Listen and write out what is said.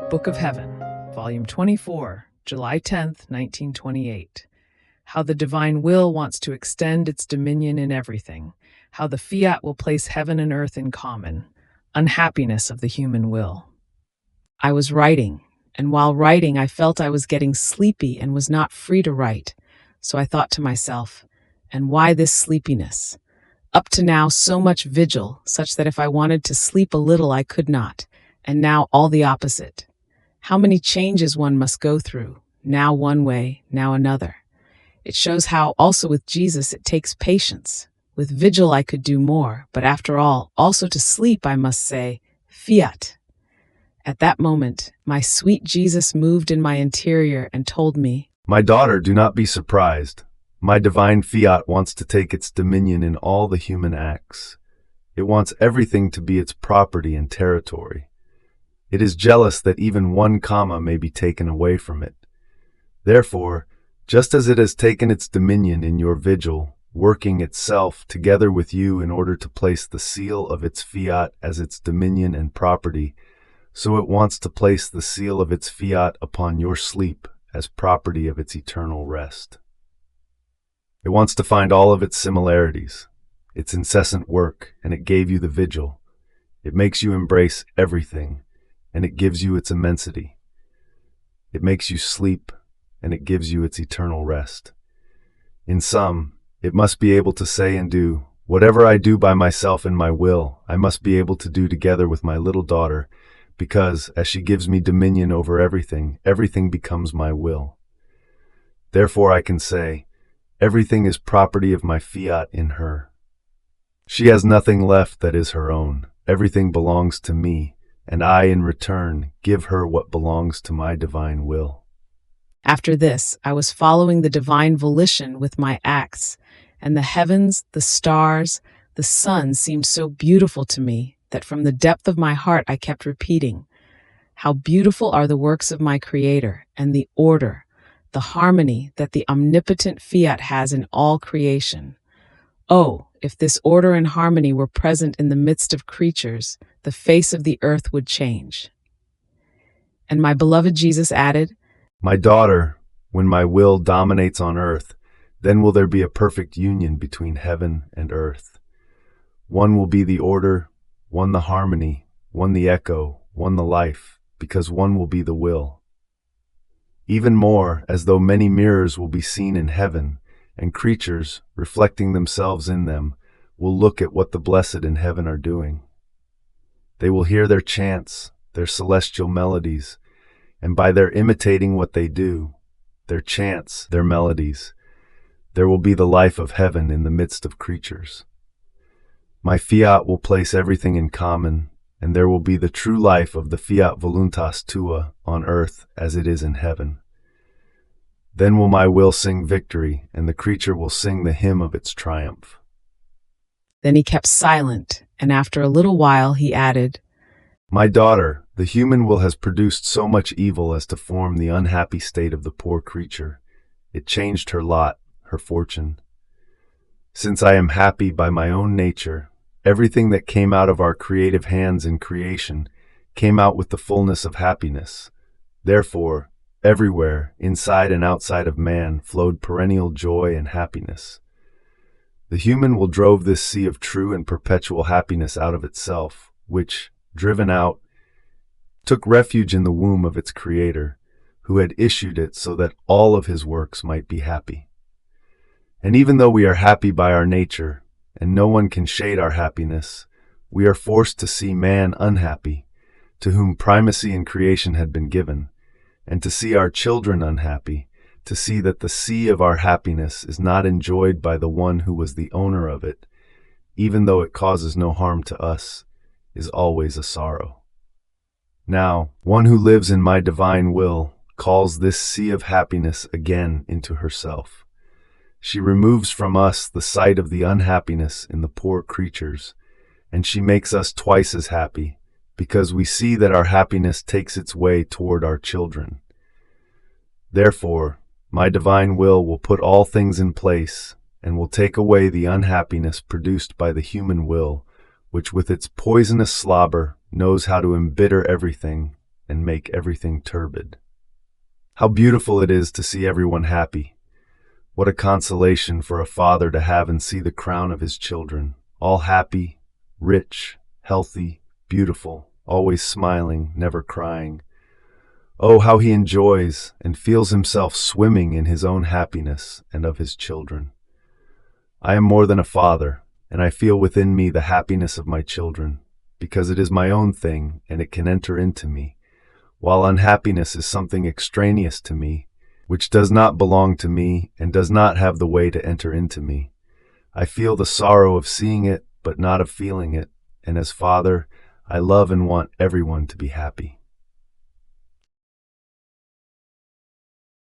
Book of Heaven, Volume 24, July 10th, 1928. How the divine will wants to extend its dominion in everything. How the Fiat will place heaven and earth in common. Unhappiness of the human will. I was writing, and while writing I felt I was getting sleepy and was not free to write. So I thought to myself, and why this sleepiness? Up to now so much vigil, such that if I wanted to sleep a little I could not, and now all the opposite. How many changes one must go through, now one way, now another. It shows how, also with Jesus, it takes patience. With vigil I could do more, but after all, also to sleep I must say, Fiat. At that moment, my sweet Jesus moved in my interior and told me, "My daughter, do not be surprised. My divine Fiat wants to take its dominion in all the human acts. It wants everything to be its property and territory. It is jealous that even one comma may be taken away from it. Therefore, just as it has taken its dominion in your vigil, working itself together with you in order to place the seal of its Fiat as its dominion and property, so it wants to place the seal of its Fiat upon your sleep as property of its eternal rest. It wants to find all of its similarities, its incessant work, and it gave you the vigil. It makes you embrace everything, and it gives you its immensity. It makes you sleep, and it gives you its eternal rest. In sum, it must be able to say and do, whatever I do by myself in my will, I must be able to do together with my little daughter, because, as she gives me dominion over everything, everything becomes my will. Therefore I can say, everything is property of my Fiat in her. She has nothing left that is her own. Everything belongs to me, and I, in return, give her what belongs to my divine will. After this, I was following the divine volition with my acts, and the heavens, the stars, the sun seemed so beautiful to me that from the depth of my heart I kept repeating, how beautiful are the works of my Creator, and the order, the harmony that the omnipotent Fiat has in all creation. Oh, if this order and harmony were present in the midst of creatures, the face of the earth would change. And my beloved Jesus added, My daughter, when my will dominates on earth, then will there be a perfect union between heaven and earth. One will be the order, one the harmony, one the echo, one the life, because one will be the will. Even more, as though many mirrors will be seen in heaven, and creatures, reflecting themselves in them, will look at what the blessed in heaven are doing. They will hear their chants, their celestial melodies, and by their imitating what they do, their chants, their melodies, there will be the life of heaven in the midst of creatures. My Fiat will place everything in common, and there will be the true life of the Fiat Voluntas Tua on earth as it is in heaven. Then will my will sing victory, and the creature will sing the hymn of its triumph. Then he kept silent, and after a little while he added, My daughter, the human will has produced so much evil as to form the unhappy state of the poor creature. It changed her lot, her fortune. Since I am happy by my own nature, everything that came out of our creative hands in creation came out with the fullness of happiness. Therefore, everywhere, inside and outside of man, flowed perennial joy and happiness. The human will drove this sea of true and perpetual happiness out of itself, which, driven out, took refuge in the womb of its Creator, who had issued it so that all of his works might be happy. And even though we are happy by our nature, and no one can shade our happiness, we are forced to see man unhappy, to whom primacy in creation had been given, and to see our children unhappy, to see that the sea of our happiness is not enjoyed by the one who was the owner of it, even though it causes no harm to us, is always a sorrow. Now, one who lives in my divine will calls this sea of happiness again into herself. She removes from us the sight of the unhappiness in the poor creatures, and she makes us twice as happy, because we see that our happiness takes its way toward our children. Therefore, my divine will put all things in place, and will take away the unhappiness produced by the human will, which with its poisonous slobber knows how to embitter everything, and make everything turbid. How beautiful it is to see everyone happy. What a consolation for a father to have and see the crown of his children, all happy, rich, healthy, beautiful, always smiling, never crying. Oh, how he enjoys and feels himself swimming in his own happiness and of his children. I am more than a father, and I feel within me the happiness of my children, because it is my own thing and it can enter into me, while unhappiness is something extraneous to me, which does not belong to me and does not have the way to enter into me. I feel the sorrow of seeing it, but not of feeling it, and as father, I love and want everyone to be happy.